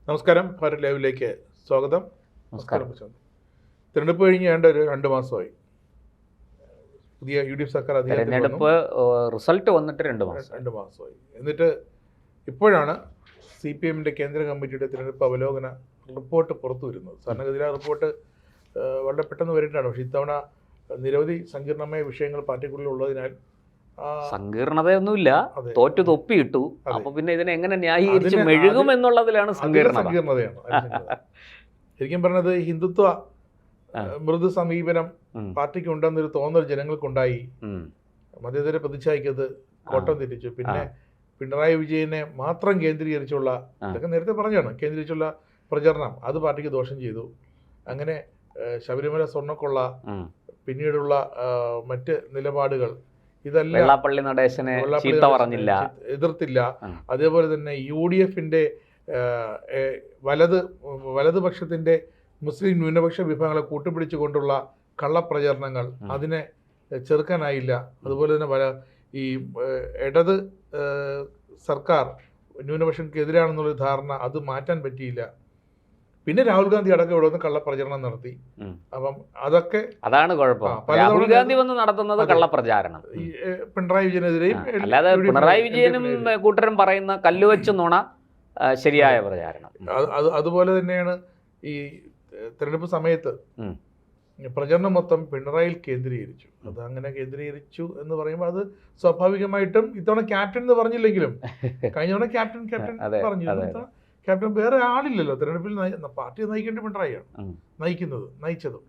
നമസ്കാരം, ഭാരത് ലൈവിലേക്ക് സ്വാഗതം. നമസ്കാരം. തിരഞ്ഞെടുപ്പ് കഴിഞ്ഞ് ഒരു 2 മാസമായി. പുതിയ UDF സർക്കാർ തെരഞ്ഞെടുപ്പ് റിസൾട്ട് വന്നിട്ട് 2 മാസമായി. എന്നിട്ട് ഇപ്പോഴാണ് CPM-ന്റെ കേന്ദ്ര കമ്മിറ്റിയുടെ തിരഞ്ഞെടുപ്പ് അവലോകന റിപ്പോർട്ട് പുറത്തു വരുന്നത്. സാധാരണഗതിയിൽ ആ റിപ്പോർട്ട് വളരെ പെട്ടെന്ന് വരേണ്ടതാണ്. പക്ഷേ ഇത്തവണ നിരവധി സങ്കീർണമായ വിഷയങ്ങൾ പാർട്ടിക്കുള്ളിൽ ഉള്ളതിനാൽ സങ്കീർണതയൊന്നുമില്ല, തോറ്റു തൊപ്പിയിട്ടു. അപ്പൊ പിന്നെ ഇതിനെ എങ്ങനെ ന്യായീകരിച്ച് മെഴുകും എന്നുള്ളതിലാണ് സങ്കീർണതയാണ്. ശരിക്കും പറഞ്ഞത് ഹിന്ദുത്വ മൃദു സമീപനം പാർട്ടിക്ക് ഉണ്ടെന്നൊരു തോന്നൽ ജനങ്ങൾക്കുണ്ടായി. മതേതര പ്രതിച്ഛായ്ക്കത് കോട്ടം തെറ്റിച്ചു. പിന്നെ പിണറായി വിജയനെ മാത്രം കേന്ദ്രീകരിച്ചുള്ള, ഇതൊക്കെ നേരത്തെ പറഞ്ഞാണ്, കേന്ദ്രീകരിച്ചുള്ള പ്രചരണം അത് പാർട്ടിക്ക് ദോഷം ചെയ്തു. അങ്ങനെ ശബരിമല സ്വർണ്ണക്കൊള്ള, പിന്നീടുള്ള മറ്റ് നിലപാടുകൾ, ഇതെല്ലാം വെള്ളാപ്പള്ളി നടേശനെ ചീത്ത പറഞ്ഞില്ല, എതിർത്തില്ല. അതേപോലെ തന്നെ UDF-ന്റെ വലതുപക്ഷത്തിന്റെ മുസ്ലിം ന്യൂനപക്ഷ വിഭാഗങ്ങളെ കൂട്ടുപിടിച്ചുകൊണ്ടുള്ള കള്ളപ്രചരണങ്ങൾ, അതിനെ ചെറുക്കാനായില്ല. അതുപോലെ തന്നെ ഈ ഇടത് സർക്കാർ ന്യൂനപക്ഷങ്ങൾക്കെതിരാണെന്നുള്ളൊരു ധാരണ അത് മാറ്റാൻ പറ്റിയില്ല. പിന്നെ രാഹുൽ ഗാന്ധി അടക്കം ഇവിടെ വന്ന് കള്ളപ്രചരണം നടത്തി. അപ്പം അതാണ് കുഴപ്പം. രാഹുൽ ഗാന്ധി വന്ന് നടത്തുന്നത് കള്ളപ്രചാരണം. പിണറായി വിജയനെതിരെയും, അല്ലാതെ പിണറായി വിജയനും കൂട്ടരും പറയുന്ന കല്ലുവെച്ച് നുണ ശരിയായ പ്രചാരണം. അതുപോലെ തന്നെയാണ് ഈ തെരഞ്ഞെടുപ്പ് സമയത്ത് പ്രചരണം മൊത്തം പിണറായിൽ കേന്ദ്രീകരിച്ചു. അത് അങ്ങനെ കേന്ദ്രീകരിച്ചു എന്ന് പറയുമ്പോൾ അത് സ്വാഭാവികമായിട്ടും ഇത്തവണ ക്യാപ്റ്റൻ എന്ന് പറഞ്ഞില്ലെങ്കിലും കഴിഞ്ഞ തവണ ക്യാപ്റ്റൻ പറഞ്ഞു. ക്യാപ്റ്റൻ വേറെ ആളില്ലല്ലോ തെരഞ്ഞെടുപ്പിൽ. പാർട്ടി നയിക്കേണ്ട പിണറായിയാണ് നയിച്ചതും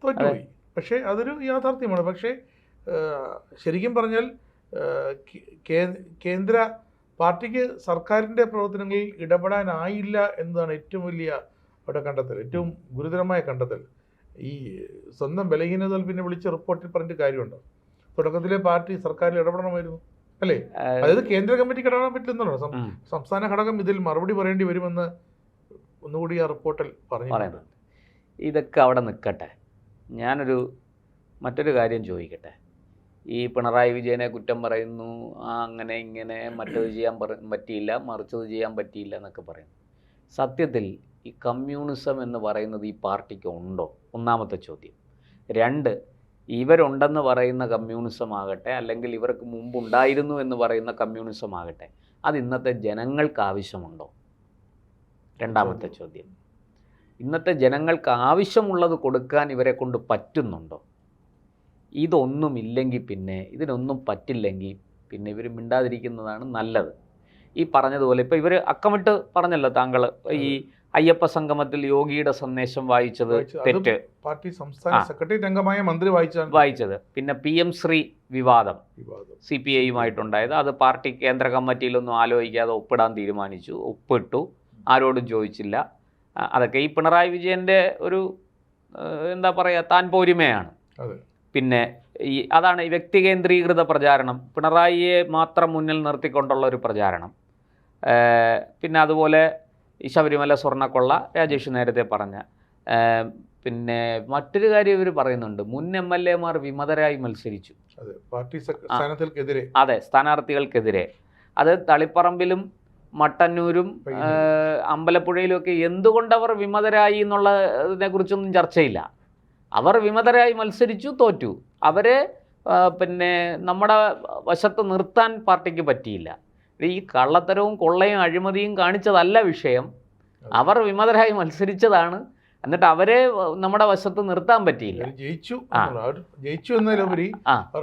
തോറ്റുപോയി. പക്ഷേ അതൊരു യാഥാർത്ഥ്യമാണ്. പക്ഷേ ശരിക്കും പറഞ്ഞാൽ കേന്ദ്ര പാർട്ടിക്ക് സർക്കാരിൻ്റെ പ്രവർത്തനങ്ങളിൽ ഇടപെടാനായില്ല എന്നതാണ് ഏറ്റവും വലിയ അവിടെ കണ്ടെത്തൽ, ഏറ്റവും ഗുരുതരമായ കണ്ടെത്തൽ. ഈ സ്വന്തം ബലഹീനതകൾ പിന്നെ വിളിച്ച് റിപ്പോർട്ടിൽ പറഞ്ഞിട്ട് കാര്യമുണ്ടോ? തുടക്കത്തിലെ പാർട്ടി സർക്കാരിൽ ഇടപെടണമായിരുന്നു, അല്ലേ? അതായത് കേന്ദ്ര കമ്മിറ്റിക്ക് ഇടപെടാൻ പറ്റില്ലെന്നുള്ളൂ. സംസ്ഥാന ഘടകം ഇതിൽ മറുപടി പറയേണ്ടി വരുമെന്ന് ഒന്നുകൂടി ആ റിപ്പോർട്ടിൽ പറയുന്നുണ്ട്. ഇതൊക്കെ അവിടെ നിൽക്കട്ടെ. മറ്റൊരു കാര്യം ചോദിക്കട്ടെ. ഈ പിണറായി വിജയനെ കുറ്റം പറയുന്നു, അങ്ങനെ ഇങ്ങനെ, മറ്റത് ചെയ്യാൻ പറ്റിയില്ല, മറിച്ചത് ചെയ്യാൻ പറ്റിയില്ല എന്നൊക്കെ പറയുന്നു. സത്യത്തിൽ ഈ കമ്മ്യൂണിസം എന്ന് പറയുന്നത് ഈ പാർട്ടിക്ക് ഉണ്ടോ? ഒന്നാമത്തെ ചോദ്യം. 2, ഇവരുണ്ടെന്ന് പറയുന്ന കമ്മ്യൂണിസം ആകട്ടെ, അല്ലെങ്കിൽ ഇവർക്ക് മുമ്പുണ്ടായിരുന്നു എന്ന് പറയുന്ന കമ്മ്യൂണിസം ആകട്ടെ, അത് ഇന്നത്തെ ജനങ്ങൾക്ക് ആവശ്യമുണ്ടോ? രണ്ടാമത്തെ ചോദ്യം. ഇന്നത്തെ ജനങ്ങൾക്ക് ആവശ്യമുള്ളത് കൊടുക്കാൻ ഇവരെ കൊണ്ട് പറ്റുന്നുണ്ടോ? ഇതൊന്നുമില്ലെങ്കിൽ, പിന്നെ ഇതിനൊന്നും പറ്റില്ലെങ്കിൽ പിന്നെ ഇവർ മിണ്ടാതിരിക്കുന്നതാണ് നല്ലത്. ഈ പറഞ്ഞതുപോലെ ഇപ്പോൾ ഇവർ അക്കമിട്ട് പറഞ്ഞല്ലോ, താങ്കൾ ഈ അയ്യപ്പ സംഗമത്തിൽ യോഗിയുടെ സന്ദേശം വായിച്ചത് തെറ്റ്, പാർട്ടി സംസ്ഥാന സെക്രട്ടറി അംഗമായ മന്ത്രി വായിച്ചത്. പിന്നെ PM ശ്രീ വിവാദം CPI-യുമായിട്ടുണ്ടായത്, അത് പാർട്ടി കേന്ദ്ര കമ്മിറ്റിയിലൊന്നും ആലോചിക്കാതെ ഒപ്പിടാൻ തീരുമാനിച്ചു, ഒപ്പിട്ടു, ആരോടും ചോദിച്ചില്ല. അതൊക്കെ ഈ പിണറായി വിജയൻ്റെ ഒരു എന്താ പറയുക, താൻ പോരിമയാണ്. പിന്നെ അതാണ് ഈ വ്യക്തി കേന്ദ്രീകൃത പ്രചാരണം, പിണറായിയെ മാത്രം മുന്നിൽ നിർത്തിക്കൊണ്ടുള്ള ഒരു പ്രചാരണം. പിന്നെ അതുപോലെ ഈ ശബരിമല സ്വർണ്ണക്കൊള്ള, രാജേഷ് നേരത്തെ പറഞ്ഞ. പിന്നെ മറ്റൊരു കാര്യം ഇവർ പറയുന്നുണ്ട്, മുൻ MLA-മാർ വിമതരായി മത്സരിച്ചു അതെ, സ്ഥാനാർത്ഥികൾക്കെതിരെ. അത് തളിപ്പറമ്പിലും മട്ടന്നൂരും അമ്പലപ്പുഴയിലുമൊക്കെ എന്തുകൊണ്ടവർ വിമതരായി എന്നുള്ളതിനെ കുറിച്ചൊന്നും ചർച്ചയില്ല. അവർ വിമതരായി മത്സരിച്ചു, തോറ്റു. അവരെ പിന്നെ നമ്മുടെ വശത്ത് നിർത്താൻ പാർട്ടിക്ക് പറ്റിയില്ല. ഈ കള്ളത്തരവും കൊള്ളയും അഴിമതിയും കാണിച്ചതല്ല വിഷയം, അവർ വിമതരായി മത്സരിച്ചതാണ്. എന്നിട്ട് അവരെ നമ്മുടെ വശത്ത് നിർത്താൻ പറ്റിയില്ല. ജയിച്ചു എന്നതിലുപരി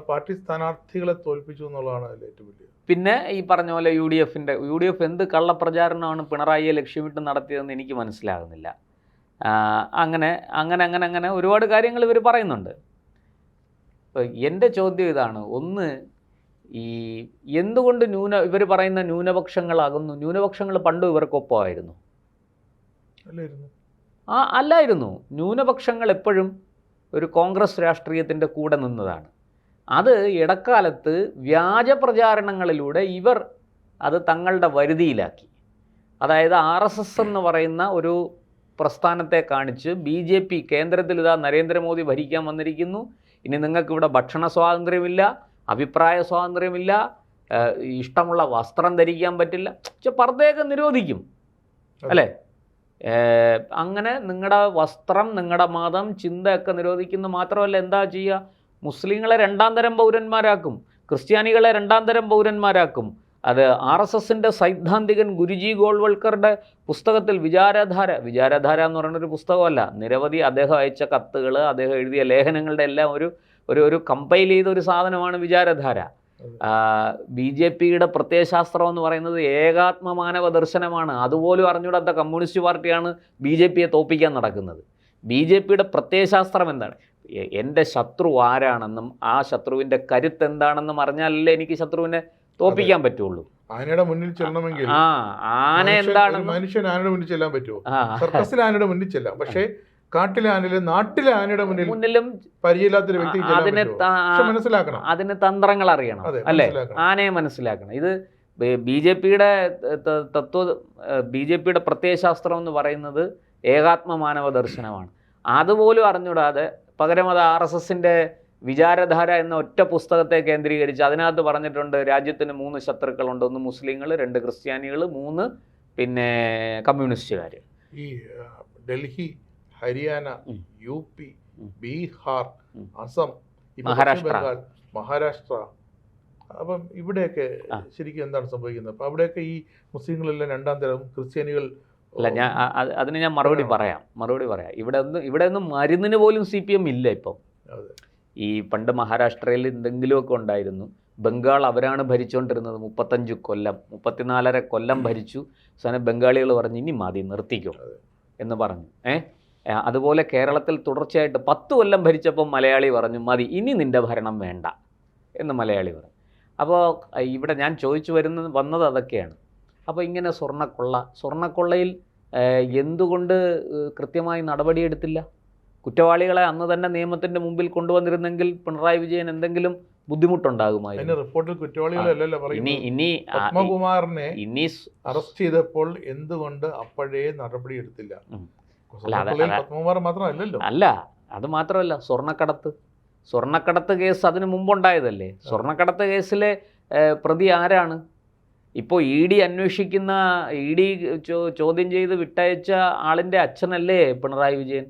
പാർട്ടി സ്ഥാനാർത്ഥികളെ തോൽപ്പിച്ചു എന്നുള്ളതാണ് ഏറ്റവും വലിയ. പിന്നെ ഈ പറഞ്ഞ പോലെ UDF എന്ത് കള്ളപ്രചാരണമാണ് പിണറായിയെ ലക്ഷ്യമിട്ട് നടത്തിയതെന്ന് എനിക്ക് മനസ്സിലാകുന്നില്ല. അങ്ങനെ ഒരുപാട് കാര്യങ്ങൾ ഇവർ പറയുന്നുണ്ട്. എൻ്റെ ചോദ്യം ഇതാണ്. ഒന്ന്, ഈ എന്തുകൊണ്ട് ഇവർ പറയുന്ന ന്യൂനപക്ഷങ്ങളാകുന്നു? ന്യൂനപക്ഷങ്ങൾ പണ്ടും ഇവർക്കൊപ്പമായിരുന്നു? അല്ലായിരുന്നു. ന്യൂനപക്ഷങ്ങൾ എപ്പോഴും ഒരു കോൺഗ്രസ് രാഷ്ട്രീയത്തിൻ്റെ കൂടെ നിന്നതാണ്. അത് ഇടക്കാലത്ത് വ്യാജ പ്രചാരണങ്ങളിലൂടെ ഇവർ അത് തങ്ങളുടെ വരുതിയിലാക്കി. അതായത് RSS എന്ന് പറയുന്ന ഒരു പ്രസ്ഥാനത്തെ കാണിച്ച് BJP കേന്ദ്രത്തിൽ ഇതാ നരേന്ദ്രമോദി ഭരിക്കാൻ വന്നിരിക്കുന്നു, ഇനി നിങ്ങൾക്കിവിടെ ഭക്ഷണ സ്വാതന്ത്ര്യമില്ല, അഭിപ്രായ സ്വാതന്ത്ര്യമില്ല, ഇഷ്ടമുള്ള വസ്ത്രം ധരിക്കാൻ പറ്റില്ല, പർദ്ദയൊക്കെ നിരോധിക്കും, അല്ലേ? അങ്ങനെ നിങ്ങളുടെ വസ്ത്രം, നിങ്ങളുടെ മതം, ചിന്തയൊക്കെ നിരോധിക്കുന്നു. മാത്രമല്ല എന്താ ചെയ്യുക? മുസ്ലിങ്ങളെ രണ്ടാം തരം പൗരന്മാരാക്കും, ക്രിസ്ത്യാനികളെ രണ്ടാം തരം പൗരന്മാരാക്കും. അത് RSSൻ്റെ സൈദ്ധാന്തികൻ ഗുരുജി ഗോൾവൾക്കറുടെ പുസ്തകത്തിൽ വിചാരധാര എന്ന് പറയുന്നൊരു പുസ്തകമല്ല, നിരവധി അദ്ദേഹം അയച്ച കത്തുകൾ, അദ്ദേഹം എഴുതിയ ലേഖനങ്ങളുടെ എല്ലാം ഒരു കമ്പൈൽ ചെയ്ത ഒരു സാധനമാണ് വിചാരധാര. BJPയുടെ പ്രത്യയശാസ്ത്രം എന്ന് പറയുന്നത് ഏകാത്മമാനവ ദർശനമാണ്. അതുപോലും അറിഞ്ഞുകൂടാത്ത കമ്മ്യൂണിസ്റ്റ് പാർട്ടിയാണ് BJPയെ തോൽപ്പിക്കാൻ നടക്കുന്നത്. BJPയുടെ പ്രത്യയശാസ്ത്രം എന്താണ്? എൻ്റെ ശത്രു ആരാണെന്നും ആ ശത്രുവിൻ്റെ കരുത്ത് എന്താണെന്നും അറിഞ്ഞാലല്ലേ എനിക്ക് ശത്രുവിനെ തോൽപ്പിക്കാൻ പറ്റുള്ളൂ. ആനയുടെ മുന്നിൽ ചെല്ലണമെങ്കിൽ ആന എന്താണ്? മനുഷ്യൻ ആനയുടെ മുന്നിൽ ചെല്ലാൻ പറ്റുമോ? സർക്കസിൽ ആനയുടെ മുന്നിൽ ചെല്ലാം, പക്ഷേ കാട്ടിലെ ആനയിലും നാട്ടിലെ ആനയുടെ മുന്നിലും പരിചയമില്ലാത്തൊരു വ്യക്തി മനസ്സിലാക്കണം. അതിന് തന്ത്രങ്ങൾ അറിയണം, അല്ലേ? ആനയെ മനസ്സിലാക്കണം. ഇത് BJPയുടെ BJPയുടെ പ്രത്യയശാസ്ത്രം എന്ന് പറയുന്നത് ഏകാത്മമാനവ ദർശനമാണ്. അതുപോലും അറിഞ്ഞൂടാതെ പകരം അത് RSSൻ്റെ വിചാരധാര എന്ന ഒറ്റ പുസ്തകത്തെ കേന്ദ്രീകരിച്ച് അതിനകത്ത് പറഞ്ഞിട്ടുണ്ട് രാജ്യത്തിന് 3 ശത്രുക്കളുണ്ട്. 1 മുസ്ലിങ്ങൾ, 2 ക്രിസ്ത്യാനികൾ, 3 പിന്നെ കമ്മ്യൂണിസ്റ്റുകാർ. ഈ ഡൽഹി, ഹരിയാന, UP, ബീഹാർ, അസം, മഹാരാഷ്ട്ര, അപ്പം ഇവിടെയൊക്കെ ശരിക്കും എന്താണ് സംഭവിക്കുന്നത്? അപ്പം അവിടെയൊക്കെ ഈ മുസ്ലിങ്ങളെല്ലാം രണ്ടാം തരം, ക്രിസ്ത്യാനികൾ അല്ല. അതിന് ഞാൻ മറുപടി പറയാം. ഇവിടെ ഒന്നും മരുന്നിന് പോലും CPM ഇല്ല ഇപ്പം. ഈ പണ്ട് മഹാരാഷ്ട്രയിൽ എന്തെങ്കിലുമൊക്കെ ഉണ്ടായിരുന്നു. ബംഗാൾ അവരാണ് ഭരിച്ചുകൊണ്ടിരുന്നത് 35 കൊല്ലം, 34.5 കൊല്ലം ഭരിച്ചു. അവസാനം ബംഗാളികൾ പറഞ്ഞു ഇനി മതി, നിർത്തിക്കോ എന്ന് പറഞ്ഞു. അതുപോലെ കേരളത്തിൽ തുടർച്ചയായിട്ട് 10 കൊല്ലം ഭരിച്ചപ്പോൾ മലയാളി പറഞ്ഞു മതി, ഇനി നിൻ്റെ ഭരണം വേണ്ട എന്ന് മലയാളി പറഞ്ഞു. അപ്പോൾ ഇവിടെ ഞാൻ ചോദിച്ചു വന്നത് അതൊക്കെയാണ്. അപ്പോൾ ഇങ്ങനെ സ്വർണ്ണക്കൊള്ളയിൽ എന്തുകൊണ്ട് കൃത്യമായി നടപടിയെടുത്തില്ല? കുറ്റവാളികളെ അന്ന് തന്നെ നിയമത്തിൻ്റെ മുമ്പിൽ കൊണ്ടുവന്നിരുന്നെങ്കിൽ പിണറായി വിജയൻ എന്തെങ്കിലും ബുദ്ധിമുട്ടുണ്ടാകുമായിരുന്നു. റിപ്പോർട്ടിൽ കുറ്റവാളികളല്ലല്ലോ പറയുന്നത്. ഇനി പത്മകുമാറിനെ അറസ്റ്റ് ചെയ്തപ്പോൾ എന്തുകൊണ്ട് അപ്പോഴേ നടപടിയെടുത്തില്ല? പത്മകുമാർ മാത്രമല്ലല്ലോ. അല്ല, അത് മാത്രമല്ല, സ്വർണ്ണക്കടത്ത് കേസ് അതിന് മുമ്പുണ്ടായതല്ലേ. സ്വർണ്ണക്കടത്ത് കേസിലെ പ്രതി ആരാണ്? ഇപ്പോൾ ED അന്വേഷിക്കുന്ന, ED ചോദ്യം ചെയ്ത് വിട്ടയച്ച ആളിൻ്റെ അച്ഛനല്ലേ പിണറായി വിജയൻ?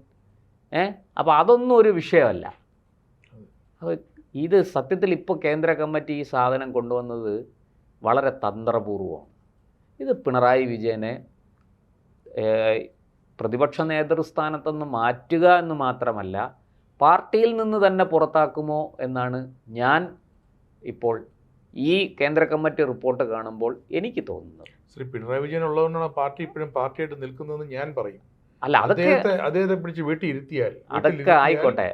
അപ്പോൾ അതൊന്നും ഒരു വിഷയമല്ല. അപ്പോൾ ഇത് സത്യത്തിൽ ഇപ്പോൾ കേന്ദ്ര കമ്മിറ്റി ഈ സാധനം കൊണ്ടുവന്നത് വളരെ തന്ത്രപൂർവമാണ്. ഇത് പിണറായി വിജയനെ പ്രതിപക്ഷ നേതൃസ്ഥാനത്തുനിന്ന് മാറ്റുക എന്ന് മാത്രമല്ല, പാർട്ടിയിൽ നിന്ന് തന്നെ പുറത്താക്കുമോ എന്നാണ് ഞാൻ ഇപ്പോൾ ഈ കേന്ദ്ര കമ്മിറ്റി റിപ്പോർട്ട് കാണുമ്പോൾ എനിക്ക് തോന്നുന്നത്. ശ്രീ പിണറായി വിജയൻ ഉള്ളതുകൊണ്ടാണ് പാർട്ടി ഇപ്പോഴും പാർട്ടിയായിട്ട് നിൽക്കുന്നതെന്ന് ഞാൻ പറയും. അല്ല, അദ്ദേഹത്തെ പിടിച്ച് വീട്ടിൽ ഇരുത്തിയാൽ അതൊക്കെ ആയിക്കോട്ടെ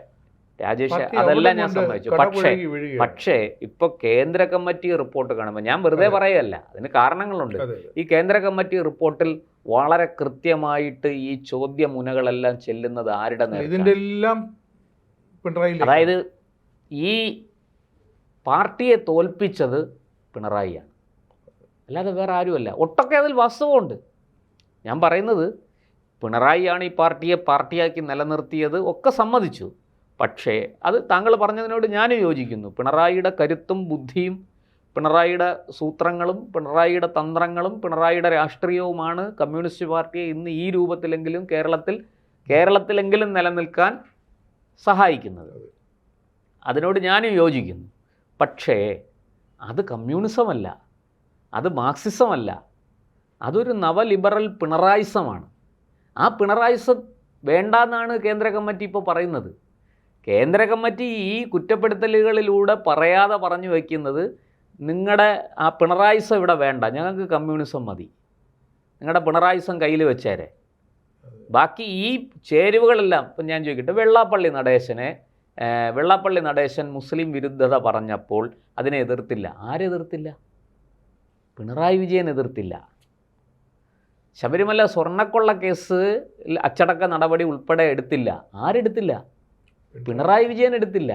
രാജേഷ്, അതെല്ലാം ഞാൻ സമ്മതിച്ചു. പക്ഷേ ഇപ്പോൾ കേന്ദ്ര കമ്മിറ്റി റിപ്പോർട്ട് കാണുമ്പോൾ ഞാൻ വെറുതെ പറയുകയല്ല, അതിന് കാരണങ്ങളുണ്ട്. ഈ കേന്ദ്ര കമ്മിറ്റി റിപ്പോർട്ടിൽ വളരെ കൃത്യമായിട്ട് ഈ ചോദ്യമുനകളെല്ലാം ചെല്ലുന്നത് ആരുടെ നേതൃത്വം? അതായത് ഈ പാർട്ടിയെ തോൽപ്പിച്ചത് പിണറായിയാണ്, അല്ലാതെ വേറെ ആരുമല്ല. ഒട്ടൊക്കെ അതിൽ വാസ്തവമുണ്ട്. ഞാൻ പറയുന്നത് പിണറായിയാണ് ഈ പാർട്ടിയെ പാർട്ടിയാക്കി നിലനിർത്തിയത്, ഒക്കെ സമ്മതിച്ചു. പക്ഷേ അത് താങ്കൾ പറഞ്ഞതിനോട് ഞാനും യോജിക്കുന്നു. പിണറായിയുടെ കരുത്തും ബുദ്ധിയും പിണറായിയുടെ സൂത്രങ്ങളും പിണറായിയുടെ തന്ത്രങ്ങളും പിണറായിയുടെ രാഷ്ട്രീയവുമാണ് കമ്മ്യൂണിസ്റ്റ് പാർട്ടിയെ ഇന്ന് ഈ രൂപത്തിലെങ്കിലും കേരളത്തിലെങ്കിലും നിലനിൽക്കാൻ സഹായിക്കുന്നത്. അതിനോട് ഞാനും യോജിക്കുന്നു. പക്ഷേ അത് കമ്മ്യൂണിസമല്ല, അത് മാർക്സിസമല്ല, അതൊരു നവലിബറൽ പിണറായിസമാണ്. ആ പിണറായിസം വേണ്ടെന്നാണ് കേന്ദ്ര കമ്മിറ്റി ഇപ്പോൾ പറയുന്നത്. കേന്ദ്ര കമ്മിറ്റി ഈ കുറ്റപ്പെടുത്തലുകളിലൂടെ പറയാതെ പറഞ്ഞു വയ്ക്കുന്നത് നിങ്ങളുടെ ആ പിണറായിസം ഇവിടെ വേണ്ട, ഞങ്ങൾക്ക് കമ്മ്യൂണിസം മതി, നിങ്ങളുടെ പിണറായിസം കയ്യിൽ വെച്ചേരെ. ബാക്കി ഈ ചേരുവകളെല്ലാം ഇപ്പം ഞാൻ ചോദിക്കട്ടെ, വെള്ളാപ്പള്ളി നടേശൻ മുസ്ലിം വിരുദ്ധത പറഞ്ഞപ്പോൾ അതിനെ എതിർത്തില്ല. ആരെതിർത്തില്ല? പിണറായി വിജയൻ എതിർത്തില്ല. ശബരിമല സ്വർണ്ണക്കൊള്ള കേസ് അച്ചടക്ക നടപടി ഉൾപ്പെടെ എടുത്തില്ല. ആരെടുത്തില്ല? പിണറായി വിജയൻ എടുത്തില്ല.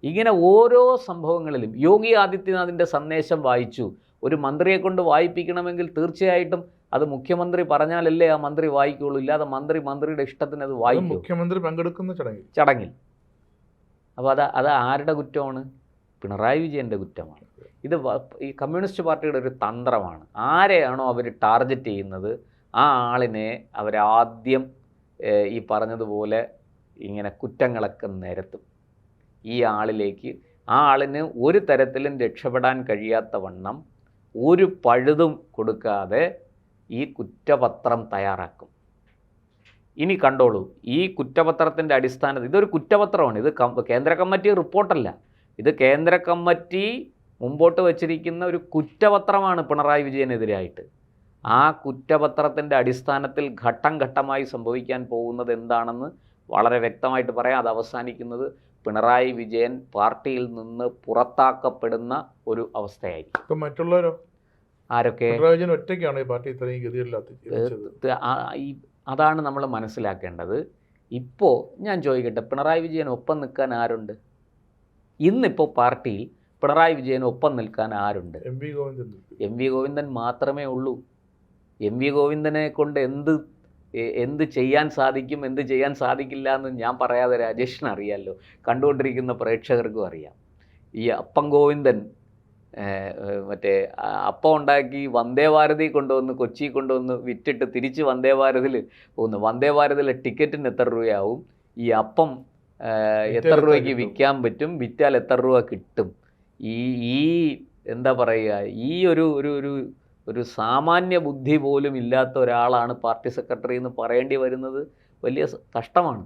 ഇങ്ങനെ ഓരോ സംഭവങ്ങളിലും യോഗി ആദിത്യനാഥിൻ്റെ സന്ദേശം വായിച്ചു. ഒരു മന്ത്രിയെ കൊണ്ട് വായിപ്പിക്കണമെങ്കിൽ തീർച്ചയായിട്ടും അത് മുഖ്യമന്ത്രി പറഞ്ഞാലല്ലേ ആ മന്ത്രി വായിക്കുള്ളൂ, ഇല്ലാതെ മന്ത്രിയുടെ ഇഷ്ടത്തിന് അത് വായിക്കും. മുഖ്യമന്ത്രി പങ്കെടുക്കുന്ന ചടങ്ങിൽ. അപ്പോൾ അത് ആരുടെ കുറ്റമാണ്? പിണറായി വിജയൻ്റെ കുറ്റമാണ്. ഇത് ഈ കമ്മ്യൂണിസ്റ്റ് പാർട്ടിയുടെ ഒരു തന്ത്രമാണ്. ആരെയാണോ അവർ ടാർഗറ്റ് ചെയ്യുന്നത് ആ ആളിനെ അവരാദ്യം ഈ പറഞ്ഞതുപോലെ ഇങ്ങനെ കുറ്റങ്ങളൊക്കെ നിരത്തും. ഈ ആളിലേക്ക് ആ ആളിന് ഒരു തരത്തിലും രക്ഷപ്പെടാൻ കഴിയാത്ത വണ്ണം ഒരു പഴുതും കൊടുക്കാതെ ഈ കുറ്റപത്രം തയ്യാറാക്കും. ഇനി കണ്ടോളൂ, ഈ കുറ്റപത്രത്തിൻ്റെ അടിസ്ഥാനത്തിൽ, ഇതൊരു കുറ്റപത്രമാണ്, ഇത് കേന്ദ്ര കമ്മിറ്റി റിപ്പോർട്ടല്ല, ഇത് കേന്ദ്ര കമ്മിറ്റി മുമ്പോട്ട് വച്ചിരിക്കുന്ന ഒരു കുറ്റപത്രമാണ് പിണറായി വിജയനെതിരായിട്ട്. ആ കുറ്റപത്രത്തിൻ്റെ അടിസ്ഥാനത്തിൽ ഘട്ടം ഘട്ടമായി സംഭവിക്കാൻ പോകുന്നത് എന്താണെന്ന് വളരെ വ്യക്തമായിട്ട് പറയാം. അത് അവസാനിക്കുന്നത് പിണറായി വിജയൻ പാർട്ടിയിൽ നിന്ന് പുറത്താക്കപ്പെടുന്ന ഒരു അവസ്ഥയായിരിക്കും. ഇപ്പം മറ്റുള്ളവരോ? ആരൊക്കെ? പിണറായി വിജയൻ ഒറ്റയ്ക്കാണ് ഈ പാർട്ടി ഇത്രയും ഗതിയില്ലാത്ത. അതാണ് നമ്മൾ മനസ്സിലാക്കേണ്ടത്. ഇപ്പോൾ ഞാൻ ചോദിക്കട്ടെ, പിണറായി വിജയൻ ഒപ്പം നിൽക്കാൻ ആരുണ്ട്? ഇന്നിപ്പോൾ പാർട്ടിയിൽ പിണറായി വിജയൻ ഒപ്പം നിൽക്കാൻ ആരുണ്ട്? എം വി ഗോവിന്ദൻ മാത്രമേ ഉള്ളൂ. എം വി ഗോവിന്ദനെ കൊണ്ട് എന്ത് ചെയ്യാൻ സാധിക്കും, എന്ത് ചെയ്യാൻ സാധിക്കില്ല എന്ന് ഞാൻ പറയാതെ രാജേഷിന് അറിയാമല്ലോ, കണ്ടുകൊണ്ടിരിക്കുന്ന പ്രേക്ഷകർക്കും അറിയാം. ഈ അപ്പം ഗോവിന്ദൻ മറ്റേ അപ്പം ഉണ്ടാക്കി വന്ദേ ഭാരതി കൊണ്ടുവന്ന് കൊച്ചി കൊണ്ടുവന്ന് വിറ്റിട്ട് തിരിച്ച് വന്ദേ ഭാരതിൽ പോകുന്നു. വന്ദേ ഭാരതിലെ ടിക്കറ്റിന് എത്ര രൂപയാവും, ഈ അപ്പം എത്ര രൂപയ്ക്ക് വിൽക്കാൻ പറ്റും, വിറ്റാൽ എത്ര രൂപ കിട്ടും, ഈ എന്താ പറയുക, ഈ ഒരു സാമാന്യ ബുദ്ധി പോലും ഇല്ലാത്ത ഒരാളാണ് പാർട്ടി സെക്രട്ടറി എന്ന് പറയേണ്ടി വരുന്നത് വലിയ കഷ്ടമാണ്.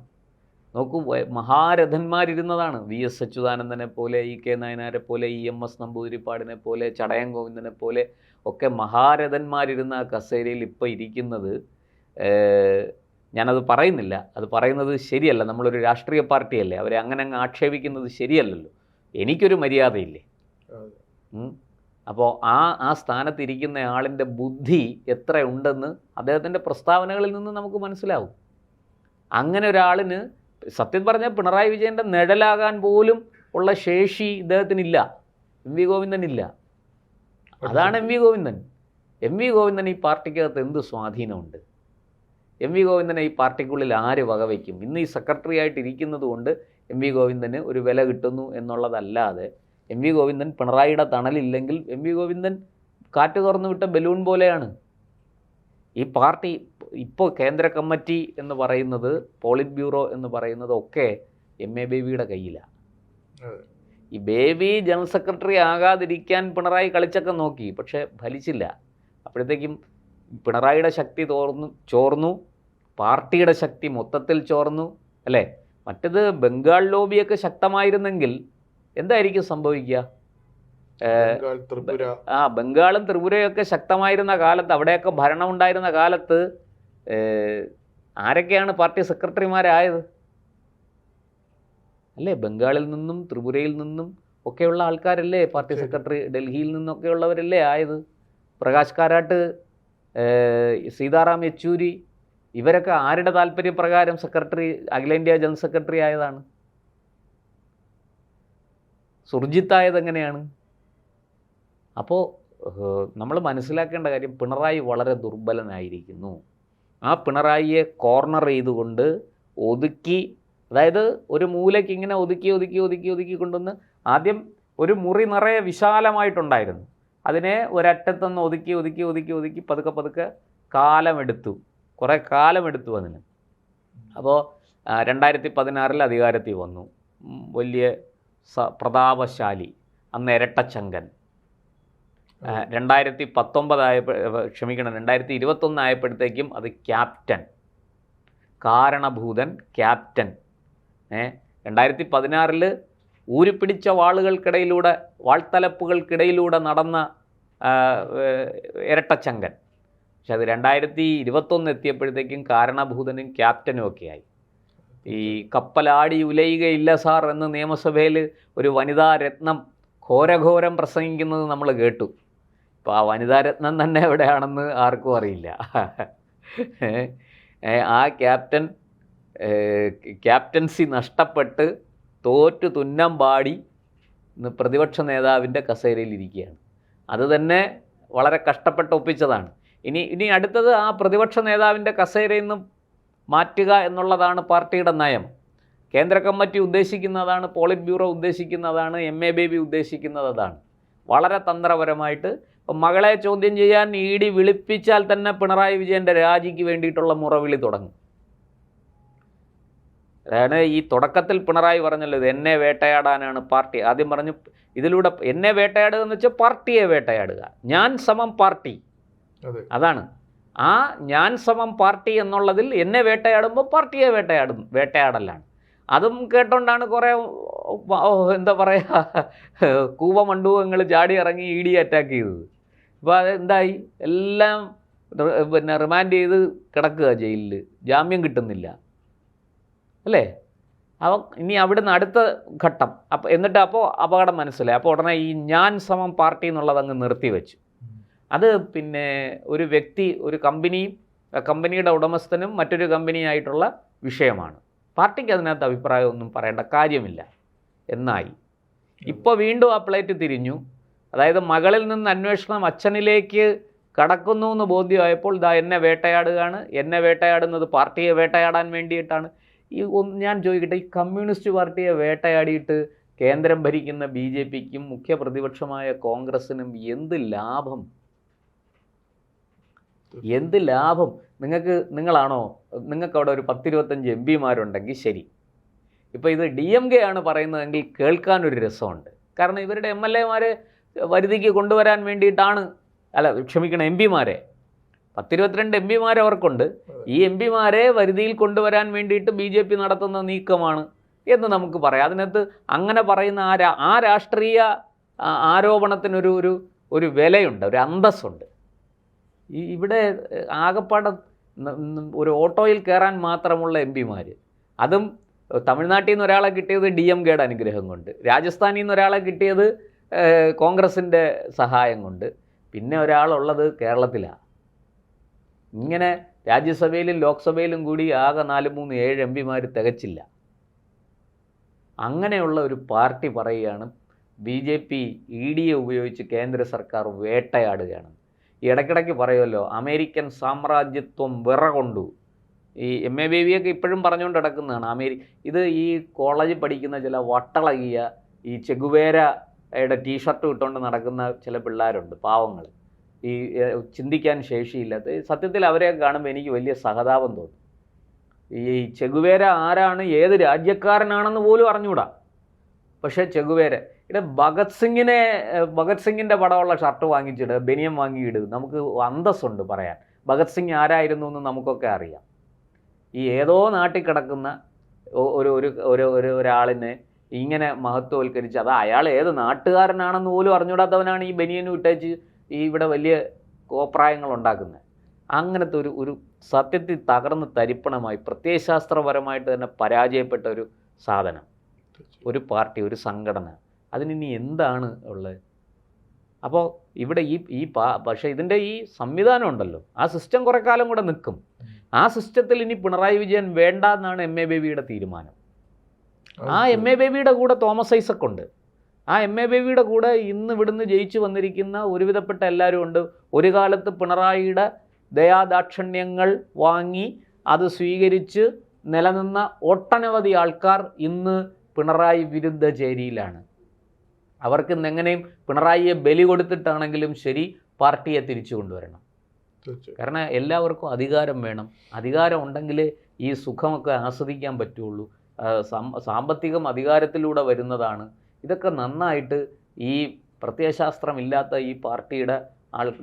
നോക്കൂ, മഹാരഥന്മാരിരുന്നതാണ്. വി എസ് അച്യുതാനന്ദനെ പോലെ, ഇ കെ നായനാരെ പോലെ, EMS നമ്പൂതിരിപ്പാടിനെ പോലെ, ചടയം ഗോവിന്ദനെ പോലെ ഒക്കെ മഹാരഥന്മാരിരുന്ന ആ കസേരയിൽ ഇപ്പോൾ ഇരിക്കുന്നത്, ഞാനത് പറയുന്നില്ല, അത് പറയുന്നത് ശരിയല്ല. നമ്മളൊരു രാഷ്ട്രീയ പാർട്ടിയല്ലേ, അവരെ അങ്ങനെ അങ്ങ് ആക്ഷേപിക്കുന്നത് ശരിയല്ലല്ലോ. എനിക്കൊരു മര്യാദയില്ലേ? അപ്പോൾ ആ സ്ഥാനത്തിരിക്കുന്ന ആളിൻ്റെ ബുദ്ധി എത്ര ഉണ്ടെന്ന് അദ്ദേഹത്തിൻ്റെ പ്രസ്താവനകളിൽ നിന്ന് നമുക്ക് മനസ്സിലാവും. അങ്ങനെ ഒരാളിന് സത്യം പറഞ്ഞാൽ പിണറായി വിജയൻ്റെ നിഴലാകാൻ പോലും ഉള്ള ശേഷി ഇദ്ദേഹത്തിനില്ല, എം വി ഗോവിന്ദനില്ല. അതാണ് M V Govindan. M V Govindan ഈ പാർട്ടിക്കകത്ത് എന്ത് സ്വാധീനമുണ്ട്? എം വി ഗോവിന്ദനെ ഈ പാർട്ടിക്കുള്ളിൽ ആര് വകവയ്ക്കും? ഇന്ന് ഈ സെക്രട്ടറി ആയിട്ട് ഇരിക്കുന്നത് കൊണ്ട് എം വി ഗോവിന്ദന് ഒരു വില കിട്ടുന്നു എന്നുള്ളതല്ലാതെ, എം വി ഗോവിന്ദൻ പിണറായിയുടെ തണലില്ലെങ്കിൽ എം വി ഗോവിന്ദൻ കാറ്റ് തുറന്നു വിട്ട ബലൂൺ പോലെയാണ്. ഈ പാർട്ടി ഇപ്പോൾ കേന്ദ്ര കമ്മിറ്റി എന്ന് പറയുന്നത്, പോളിറ്റ് ബ്യൂറോ എന്ന് പറയുന്നത് ഒക്കെ MA ബേബിയുടെ കയ്യിലാണ്. ഈ ബേബി ജനറൽ സെക്രട്ടറി ആകാതിരിക്കാൻ പിണറായി കളിച്ചൊക്കെ നോക്കി, പക്ഷേ ഫലിച്ചില്ല. അപ്പോഴത്തേക്കും പിണറായിയുടെ ശക്തി ചോർന്നു, പാർട്ടിയുടെ ശക്തി മൊത്തത്തിൽ ചോർന്നു, അല്ലേ? മറ്റത് ബംഗാൾ ലോബിയൊക്കെ ശക്തമായിരുന്നെങ്കിൽ എന്തായിരിക്കും സംഭവിക്കുക? ബംഗാളും ത്രിപുരയൊക്കെ ശക്തമായിരുന്ന കാലത്ത്, അവിടെയൊക്കെ ഭരണം ഉണ്ടായിരുന്ന കാലത്ത് ആരൊക്കെയാണ് പാർട്ടി സെക്രട്ടറിമാരായത്? അല്ലേ, ബംഗാളിൽ നിന്നും ത്രിപുരയിൽ നിന്നും ഒക്കെയുള്ള ആൾക്കാരല്ലേ പാർട്ടി സെക്രട്ടറി, ഡൽഹിയിൽ നിന്നൊക്കെയുള്ളവരല്ലേ ആയത്. പ്രകാശ് കാരാട്ട്, സീതാറാം യെച്ചൂരി, ഇവരൊക്കെ ആരുടെ താല്പര്യപ്രകാരം അഖിലേന്ത്യാ ജനറൽ സെക്രട്ടറി ആയതാണ്? സുർജിത്തായത് എങ്ങനെയാണ്? അപ്പോൾ നമ്മൾ മനസ്സിലാക്കേണ്ട കാര്യം, പിണറായി വളരെ ദുർബലനായിരിക്കുന്നു. ആ പിണറായിയെ കോർണർ ചെയ്തുകൊണ്ട് ഒതുക്കി, അതായത് ഒരു മൂലയ്ക്ക് ഇങ്ങനെ ഒതുക്കി കൊണ്ടുവന്ന്, ആദ്യം ഒരു മുറി നിറയെ വിശാലമായിട്ടുണ്ടായിരുന്നു, അതിനെ ഒരറ്റത്തുനിന്ന് ഒതുക്കി പതുക്കെ കാലമെടുത്തു, കുറേ കാലമെടുത്തു അതിന്. അപ്പോൾ 2016 അധികാരത്തിൽ വന്നു, വലിയ പ്രതാപശാലി, അന്ന് ഇരട്ടച്ചങ്കൻ. 2021 ആയപ്പോഴത്തേക്കും അത് ക്യാപ്റ്റൻ, കാരണഭൂതൻ ക്യാപ്റ്റൻ. 2016 ഊരിപ്പിടിച്ച വാൾത്തലപ്പുകൾക്കിടയിലൂടെ നടന്ന ഇരട്ടച്ചങ്കൻ. പക്ഷെ അത് 2021 എത്തിയപ്പോഴത്തേക്കും കാരണഭൂതനും ക്യാപ്റ്റനും ഒക്കെ ആയി. ഈ കപ്പലാടി ഉലയുകയില്ല സാർ എന്ന് നിയമസഭയിൽ ഒരു വനിതാ രത്നം ഘോരഘോരം പ്രസംഗിക്കുന്നത് നമ്മൾ കേട്ടു. ഇപ്പോൾ ആ വനിതാ രത്നം തന്നെ എവിടെയാണെന്ന് ആർക്കും അറിയില്ല. ആ ക്യാപ്റ്റൻസി നഷ്ടപ്പെട്ട് തോറ്റു തുന്നം പാടി ഇന്ന് പ്രതിപക്ഷ നേതാവിൻ്റെ കസേരയിൽ ഇരിക്കുകയാണ്. അത് തന്നെ വളരെ കഷ്ടപ്പെട്ട് ഒപ്പിച്ചതാണ്. ഇനി അടുത്തത് ആ പ്രതിപക്ഷ നേതാവിൻ്റെ കസേരയിൽ നിന്ന് മാറ്റുക എന്നുള്ളതാണ് പാർട്ടിയുടെ നയം. കേന്ദ്ര കമ്മിറ്റി ഉദ്ദേശിക്കുന്നതാണ്, പോളിറ്റ് ബ്യൂറോ ഉദ്ദേശിക്കുന്നതാണ്, MA ബേബി ഉദ്ദേശിക്കുന്നത് അതാണ്. വളരെ തന്ത്രപരമായിട്ട് മകളെ ചോദ്യം ചെയ്യാൻ ED വിളിപ്പിച്ചാൽ തന്നെ പിണറായി വിജയൻ്റെ രാജിക്ക് വേണ്ടിയിട്ടുള്ള മുറവിളി തുടങ്ങും. അതാണ് ഈ തുടക്കത്തിൽ പിണറായി പറഞ്ഞല്ലോ, ഇത് എന്നെ വേട്ടയാടാനാണ് പാർട്ടി. ആദ്യം പറഞ്ഞു ഇതിലൂടെ എന്നെ വേട്ടയാടുക എന്ന് വെച്ചാൽ പാർട്ടിയെ വേട്ടയാടുക. ഞാൻ സമം പാർട്ടി, അതാണ് ആ ഞാൻ സമം പാർട്ടി എന്നുള്ളതിൽ എന്നെ വേട്ടയാടുമ്പോൾ പാർട്ടിയെ വേട്ടയാടലാണ്. അതും കേട്ടോണ്ടാണ് കുറേ എന്താ പറയുക കൂവമണ്ഡൂകങ്ങൾ ചാടി ഇറങ്ങി ED അറ്റാക്ക് ചെയ്തത്. ഇപ്പോൾ അതെന്തായി? എല്ലാം പിന്നെ റിമാൻഡ് ചെയ്ത് കിടക്കുക ജയിലിൽ, ജാമ്യം കിട്ടുന്നില്ല അല്ലേ? അപ്പോൾ ഇനി അവിടുന്ന് അടുത്ത ഘട്ടം എന്നിട്ട് അപ്പോൾ അപകടം മനസ്സിലായി. അപ്പോൾ ഉടനെ ഈ ഞാൻ സമം പാർട്ടി എന്നുള്ളത് അങ്ങ് നിർത്തിവെച്ചു. അത് പിന്നെ ഒരു വ്യക്തി, ഒരു കമ്പനിയുടെ ഉടമസ്ഥനും മറ്റൊരു കമ്പനിയായിട്ടുള്ള വിഷയമാണ്. പാർട്ടിക്ക് അതിനകത്ത് അഭിപ്രായമൊന്നും പറയേണ്ട കാര്യമില്ല എന്നായി. ഇപ്പോൾ വീണ്ടും ആ പ്ലേറ്റ് തിരിഞ്ഞു. അതായത് മകളിൽ നിന്ന് അന്വേഷണം അച്ഛനിലേക്ക് കടക്കുന്നു എന്ന് ബോധ്യമായപ്പോൾ ഇതാ എന്നെ വേട്ടയാടുകയാണ്. എന്നെ വേട്ടയാടുന്നത് പാർട്ടിയെ വേട്ടയാടാൻ വേണ്ടിയിട്ടാണ്. ഞാൻ ചോദിക്കട്ടെ, ഈ കമ്മ്യൂണിസ്റ്റ് പാർട്ടിയെ വേട്ടയാടിയിട്ട് കേന്ദ്രം ഭരിക്കുന്ന BJPക്കും മുഖ്യ പ്രതിപക്ഷമായ കോൺഗ്രസിനും എന്ത് ലാഭം? എന്ത് ലാഭം? നിങ്ങൾക്ക് അവിടെ ഒരു 10-25 MP ശരി. ഇപ്പോൾ ഇത് DMK ആണ് പറയുന്നതെങ്കിൽ കേൾക്കാനൊരു രസമുണ്ട്. കാരണം ഇവരുടെ MLA വരുതിക്ക് കൊണ്ടുവരാൻ വേണ്ടിയിട്ടാണ്, MP-മാരെ 10-22 MP-മാരെ അവർക്കുണ്ട്. ഈ MP-മാരെ വരുതിയിൽ കൊണ്ടുവരാൻ വേണ്ടിയിട്ട് BJP നടത്തുന്ന നീക്കമാണ് എന്ന് നമുക്ക് പറയാം. അതിനകത്ത് അങ്ങനെ പറയുന്ന ആ രാഷ്ട്രീയ ആരോപണത്തിനൊരു ഒരു വിലയുണ്ട്, ഒരു അന്തസ്സുണ്ട്. ഇവിടെ ആകപ്പാടെ ഒരു ഓട്ടോയിൽ കയറാൻ മാത്രമുള്ള MP-മാർ, അതും തമിഴ്നാട്ടിൽ നിന്ന് ഒരാളെ കിട്ടിയത് DMKയുടെ അനുഗ്രഹം കൊണ്ട്, രാജസ്ഥാനിൽ നിന്ന് ഒരാളെ കിട്ടിയത് കോൺഗ്രസിൻ്റെ സഹായം കൊണ്ട്, പിന്നെ ഒരാളുള്ളത് കേരളത്തിലാണ്. ഇങ്ങനെ രാജ്യസഭയിലും ലോക്സഭയിലും കൂടി ആകെ 4-3-7 MP-മാർ തികച്ചില്ല. അങ്ങനെയുള്ള ഒരു പാർട്ടി പറയുകയാണ് BJP EDയെ ഉപയോഗിച്ച് കേന്ദ്ര സർക്കാർ വേട്ടയാടുകയാണ്. ഈ ഇടയ്ക്കിടയ്ക്ക് പറയുമല്ലോ അമേരിക്കൻ സാമ്രാജ്യത്വം വിറകൊണ്ടു. ഈ MA ബേബിയൊക്കെ ഇപ്പോഴും പറഞ്ഞുകൊണ്ട് കിടക്കുന്നതാണ്. ഇത് ഈ കോളേജിൽ പഠിക്കുന്ന ചില വട്ടളകിയ ഈ ചെഗുവേരയുടെ ടീഷർട്ട് ഇട്ടുകൊണ്ട് നടക്കുന്ന ചില പിള്ളേരുണ്ട്, പാവങ്ങൾ, ഈ ചിന്തിക്കാൻ ശേഷിയില്ലാത്ത. സത്യത്തിൽ അവരെ കാണുമ്പോൾ എനിക്ക് വലിയ സഹതാപം തോന്നും. ഈ ചെഗുവേര ആരാണ്, ഏത് രാജ്യക്കാരനാണെന്ന് പോലും അറിഞ്ഞൂടാ. പക്ഷേ ഇവിടെ ഭഗത് സിംഗിൻ്റെ പടമുള്ള ഷർട്ട് വാങ്ങിച്ചിട്, ബനിയം വാങ്ങിയിട്, നമുക്ക് അന്തസ്സുണ്ട് പറയാൻ. ഭഗത് സിംഗ് ആരായിരുന്നു എന്ന് നമുക്കൊക്കെ അറിയാം. ഈ ഏതോ നാട്ടിൽ കിടക്കുന്ന ഒരാളിനെ ഇങ്ങനെ മഹത്വവൽക്കരിച്ച്, അത് അയാൾ ഏത് നാട്ടുകാരനാണെന്ന് പോലും അറിഞ്ഞൂടാത്തവനാണ് ഈ ബനിയനും ഇട്ടേച്ച് ഇവിടെ വലിയ കോപ്രായങ്ങൾ ഉണ്ടാക്കുന്നത്. അങ്ങനത്തെ ഒരു സത്യത്തിൽ തകർന്ന് തരിപ്പണമായി പ്രത്യയശാസ്ത്രപരമായിട്ട് തന്നെ പരാജയപ്പെട്ട ഒരു സാധനം, ഒരു പാർട്ടി, ഒരു സംഘടന, അതിനി എന്താണ് ഉള്ളത്? അപ്പോൾ ഇവിടെ പക്ഷേ ഇതിൻ്റെ ഈ സംവിധാനം ഉണ്ടല്ലോ, ആ സിസ്റ്റം കുറേ കാലം കൂടെ നിൽക്കും. ആ സിസ്റ്റത്തിൽ ഇനി പിണറായി വിജയൻ വേണ്ട എന്നാണ് MA ബേബിയുടെ തീരുമാനം. ആ MA ബേബിയുടെ കൂടെ തോമസ് ഐസക് ഉണ്ട്. ആ MA ബേബിയുടെ കൂടെ ഇന്ന് ഇവിടുന്ന് ജയിച്ചു വന്നിരിക്കുന്ന ഒരുവിധപ്പെട്ട എല്ലാവരും ഉണ്ട്. ഒരു കാലത്ത് പിണറായിയുടെ ദയാദാക്ഷിണ്യങ്ങൾ വാങ്ങി അത് സ്വീകരിച്ച് നിലനിന്ന ഒട്ടനവധി ആൾക്കാർ ഇന്ന് പിണറായി വിരുദ്ധ ചേരിയിലാണ്. അവർക്ക് എങ്ങനെയും പിണറായിയെ ബലി കൊടുത്തിട്ടാണെങ്കിലും ശരി പാർട്ടിയെ തിരിച്ചു കൊണ്ടുവരണം. കാരണം എല്ലാവർക്കും അധികാരം വേണം. അധികാരം ഉണ്ടെങ്കിലേ ഈ സുഖമൊക്കെ ആസ്വദിക്കാൻ പറ്റുള്ളൂ. സാമ്പത്തികം അധികാരത്തിലൂടെ വരുന്നതാണ്. ഇതൊക്കെ നന്നായിട്ട് ഈ പ്രത്യയശാസ്ത്രമില്ലാത്ത ഈ പാർട്ടിയുടെ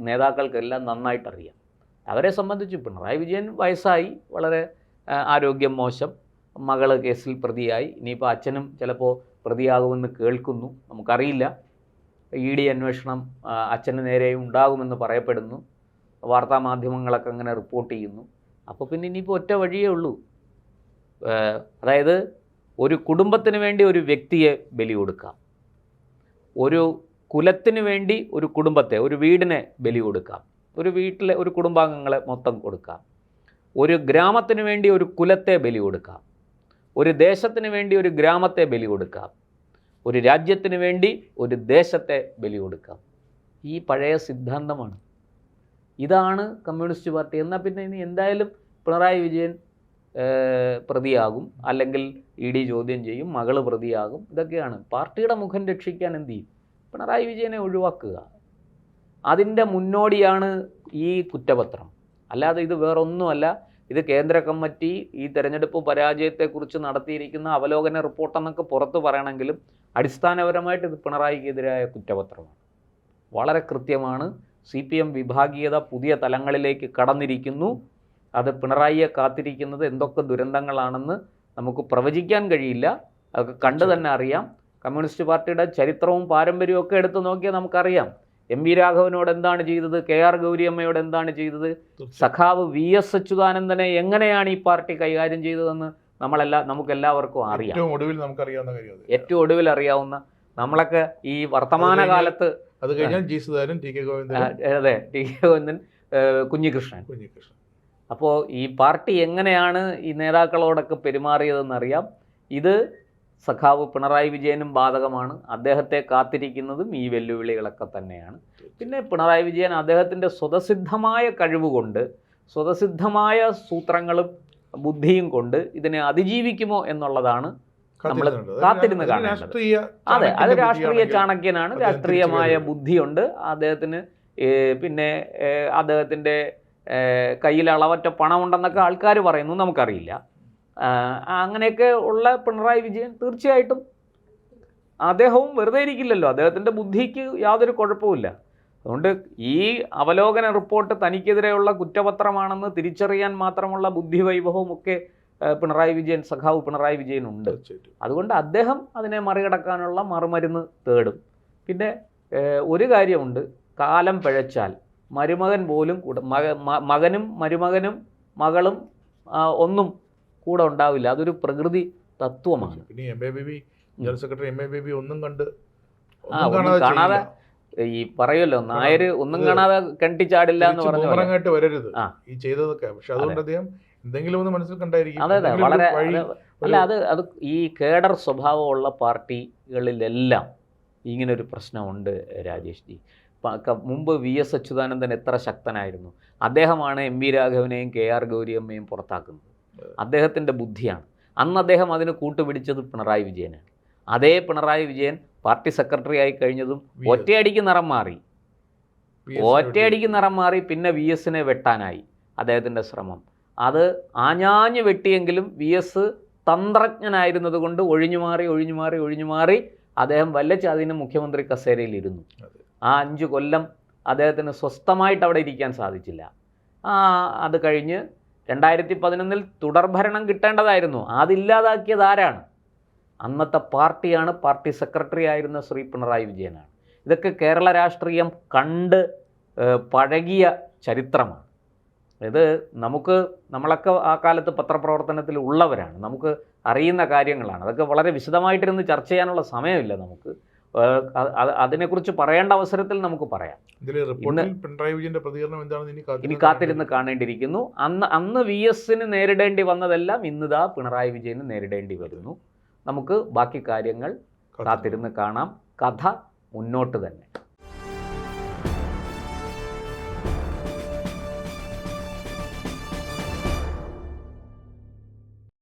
നേതാക്കൾക്കെല്ലാം നന്നായിട്ടറിയാം. അവരെ സംബന്ധിച്ച് പിണറായി വിജയൻ വയസ്സായി, വളരെ ആരോഗ്യം മോശം, മകള് കേസിൽ പ്രതിയായി, ഇനിയിപ്പോൾ അച്ഛനും ചിലപ്പോൾ പ്രതിയാകുമെന്ന് കേൾക്കുന്നു, നമുക്കറിയില്ല. ED അന്വേഷണം അച്ഛന് നേരെയും ഉണ്ടാകുമെന്ന് പറയപ്പെടുന്നു, വാർത്താമാധ്യമങ്ങളൊക്കെ അങ്ങനെ റിപ്പോർട്ട് ചെയ്യുന്നു. അപ്പോൾ പിന്നെ ഇനിയിപ്പോൾ ഒറ്റ വഴിയേ ഉള്ളൂ. അതായത് ഒരു കുടുംബത്തിന് വേണ്ടി ഒരു വ്യക്തിയെ ബലി കൊടുക്കാം, ഒരു കുലത്തിന് വേണ്ടി ഒരു കുടുംബത്തെ, ഒരു വീടിനെ ബലി കൊടുക്കാം, ഒരു വീട്ടിലെ ഒരു കുടുംബാംഗങ്ങളെ മൊത്തം കൊടുക്കാം, ഒരു ഗ്രാമത്തിന് വേണ്ടി ഒരു കുലത്തെ ബലി കൊടുക്കാം, ഒരു ദേശത്തിന് വേണ്ടി ഒരു ഗ്രാമത്തെ ബലി കൊടുക്കാം, ഒരു രാജ്യത്തിന് വേണ്ടി ഒരു ദേശത്തെ ബലി കൊടുക്കാം. ഈ പഴയ സിദ്ധാന്തമാണ്. ഇതാണ് കമ്മ്യൂണിസ്റ്റ് പാർട്ടി. എന്നാൽ പിന്നെ ഇനി എന്തായാലും പിണറായി വിജയൻ പ്രതിയാകും, അല്ലെങ്കിൽ ED ചോദ്യം ചെയ്യും, മകള് പ്രതിയാകും. ഇതൊക്കെയാണ് പാർട്ടിയുടെ മുഖം രക്ഷിക്കാൻ എന്ത് ചെയ്യും? പിണറായി വിജയനെ ഒഴിവാക്കുക. അതിൻ്റെ മുന്നോടിയാണ് ഈ കുറ്റപത്രം. അല്ലാതെ ഇത് വേറൊന്നുമല്ല. ഇത് കേന്ദ്ര കമ്മിറ്റി ഈ തെരഞ്ഞെടുപ്പ് പരാജയത്തെക്കുറിച്ച് നടത്തിയിരിക്കുന്ന അവലോകന റിപ്പോർട്ടെന്നൊക്കെ പുറത്ത് പറയണമെങ്കിലും അടിസ്ഥാനപരമായിട്ട് ഇത് പിണറായിക്കെതിരായ കുറ്റപത്രമാണ്. വളരെ കൃത്യമാണ്. CPM വിഭാഗീയത പുതിയ തലങ്ങളിലേക്ക് കടന്നിരിക്കുന്നു. അത് പിണറായിയെ കാത്തിരിക്കുന്നത് എന്തൊക്കെ ദുരന്തങ്ങളാണെന്ന് നമുക്ക് പ്രവചിക്കാൻ കഴിയില്ല. അതൊക്കെ കണ്ടു തന്നെ അറിയാം. കമ്മ്യൂണിസ്റ്റ് പാർട്ടിയുടെ ചരിത്രവും പാരമ്പര്യവും ഒക്കെ എടുത്തു നോക്കിയാൽ നമുക്കറിയാം. MV രാഘവനോട് എന്താണ് ചെയ്തത്, KR ഗൗരിയമ്മയോട് എന്താണ് ചെയ്തത്, സഖാവ് VS അച്യുതാനന്ദനെ എങ്ങനെയാണ് ഈ പാർട്ടി കൈകാര്യം ചെയ്തതെന്ന് നമുക്കെല്ലാവർക്കും അറിയാം. ഏറ്റവും ഒടുവിൽ അറിയാവുന്ന നമ്മളൊക്കെ ഈ വർത്തമാനകാലത്ത് അത് കഴിഞ്ഞാൽ G സുധാകരൻ, TK ഗോവിന്ദൻ, കുഞ്ഞികൃഷ്ണൻ. അപ്പോൾ ഈ പാർട്ടി എങ്ങനെയാണ് ഈ നേതാക്കളോടൊക്കെ പെരുമാറിയതെന്നറിയാം. ഇത് സഖാവ് പിണറായി വിജയനും ബാധകമാണ്. അദ്ദേഹത്തെ കാത്തിരിക്കുന്നതും ഈ വെല്ലുവിളികളൊക്കെ തന്നെയാണ്. പിന്നെ പിണറായി വിജയൻ അദ്ദേഹത്തിൻ്റെ സ്വതസിദ്ധമായ കഴിവുകൊണ്ട്, സ്വതസിദ്ധമായ സൂത്രങ്ങളും ബുദ്ധിയും കൊണ്ട് ഇതിനെ അതിജീവിക്കുമോ എന്നുള്ളതാണ് നമ്മൾ കാത്തിരുന്ന് കാണേണ്ടത്. അതെ, അത് രാഷ്ട്രീയ ചാണക്യനാണ്. രാഷ്ട്രീയമായ ബുദ്ധിയുണ്ട് അദ്ദേഹത്തിന്. പിന്നെ അദ്ദേഹത്തിൻ്റെ കയ്യിൽ അളവറ്റ പണമുണ്ടെന്നൊക്കെ ആൾക്കാർ പറയുന്നു, നമുക്കറിയില്ല. അങ്ങനെയൊക്കെ ഉള്ള പിണറായി വിജയൻ തീർച്ചയായിട്ടും അദ്ദേഹവും വെറുതെ ഇരിക്കില്ലല്ലോ. അദ്ദേഹത്തിൻ്റെ ബുദ്ധിക്ക് യാതൊരു കുഴപ്പമില്ല. അതുകൊണ്ട് ഈ അവലോകന റിപ്പോർട്ട് തനിക്കെതിരെയുള്ള കുറ്റപത്രമാണെന്ന് തിരിച്ചറിയാൻ മാത്രമുള്ള ബുദ്ധിവൈഭവവും ഒക്കെ സഖാവ് പിണറായി വിജയനുണ്ട്. അതുകൊണ്ട് അദ്ദേഹം അതിനെ മറികടക്കാനുള്ള മറുമരുന്ന് തേടും. പിന്നെ ഒരു കാര്യമുണ്ട്, കാലം പിഴച്ചാൽ മരുമകൻ പോലും മകനും മരുമകനും മകളും ഒന്നും കൂടെ ഉണ്ടാവില്ല. അതൊരു പ്രകൃതി തത്വമാണ്. ജനറൽ സെക്രട്ടറി MA ബേബി ഒന്നും കാണാതെ ഈ പറയുമല്ലോ, നായര് ഒന്നും കാണാതെ കണ്ടിച്ചാടില്ല എന്ന് പറഞ്ഞു വരരുത് ഈ ചെയ്തതൊക്കെ. പക്ഷെ അതുകൊണ്ട് അദ്ദേഹം എന്തെങ്കിലും ഒന്ന് മനസ്സിൽ കണ്ടായിരിക്കും. അതെ, വളരെ അല്ല, അത് ഈ കേഡർ സ്വഭാവമുള്ള പാർട്ടികളിലെല്ലാം ഇങ്ങനൊരു പ്രശ്നമുണ്ട് രാജേഷ് ജി. മുമ്പ് VS അച്യുതാനന്ദൻ എത്ര ശക്തനായിരുന്നു. അദ്ദേഹമാണ് MV രാഘവനെയും KR ഗൗരിയമ്മയും പുറത്താക്കുന്നത്. അദ്ദേഹത്തിൻ്റെ ബുദ്ധിയാണ്. അന്ന് അദ്ദേഹം അതിന് കൂട്ടുപിടിച്ചത് പിണറായി വിജയനാണ്. അതേ പിണറായി വിജയൻ പാർട്ടി സെക്രട്ടറി ആയി കഴിഞ്ഞതും ഒറ്റയടിക്ക് നിറം മാറി. പിന്നെ VSനെ വെട്ടാനായി അദ്ദേഹത്തിൻ്റെ ശ്രമം. അത് ആഞ്ഞാഞ്ഞ് വെട്ടിയെങ്കിലും VS തന്ത്രജ്ഞനായിരുന്നത് കൊണ്ട് ഒഴിഞ്ഞു മാറി അദ്ദേഹം വല്ലച്ച് അതിന് മുഖ്യമന്ത്രി കസേരയിലിരുന്നു. ആ 5 കൊല്ലം അദ്ദേഹത്തിന് സ്വസ്ഥമായിട്ട് അവിടെ ഇരിക്കാൻ സാധിച്ചില്ല. അത് കഴിഞ്ഞ് 2011 തുടർഭരണം കിട്ടേണ്ടതായിരുന്നു. അതില്ലാതാക്കിയത് ആരാണ്? അന്നത്തെ പാർട്ടിയാണ്. പാർട്ടി സെക്രട്ടറി ആയിരുന്ന ശ്രീ പിണറായി വിജയനാണ്. ഇതൊക്കെ കേരള രാഷ്ട്രീയം കണ്ട് പഴകിയ ചരിത്രമാണ്. ഇത് നമ്മളൊക്കെ ആ കാലത്ത് പത്രപ്രവർത്തനത്തിൽ ഉള്ളവരാണ്. നമുക്ക് അറിയുന്ന കാര്യങ്ങളാണ്. അതൊക്കെ വളരെ വിശദമായിട്ടിരുന്ന് ചർച്ച ചെയ്യാനുള്ള സമയമില്ല നമുക്ക്. അതിനെക്കുറിച്ച് പറയേണ്ട അവസരത്തിൽ നമുക്ക് പറയാം. പിണറായി വിജയന്റെ പ്രതികരണം എന്താണെന്ന് ഇനി കാത്തിരുന്ന് കാണേണ്ടിയിരിക്കുന്നു. അന്ന് VSന് നേരിടേണ്ടി വന്നതെല്ലാം ഇന്നിതാ പിണറായി വിജയന് നേരിടേണ്ടി വരുന്നു. നമുക്ക് ബാക്കി കാര്യങ്ങൾ കാത്തിരുന്ന് കാണാം. കഥ മുന്നോട്ട് തന്നെ.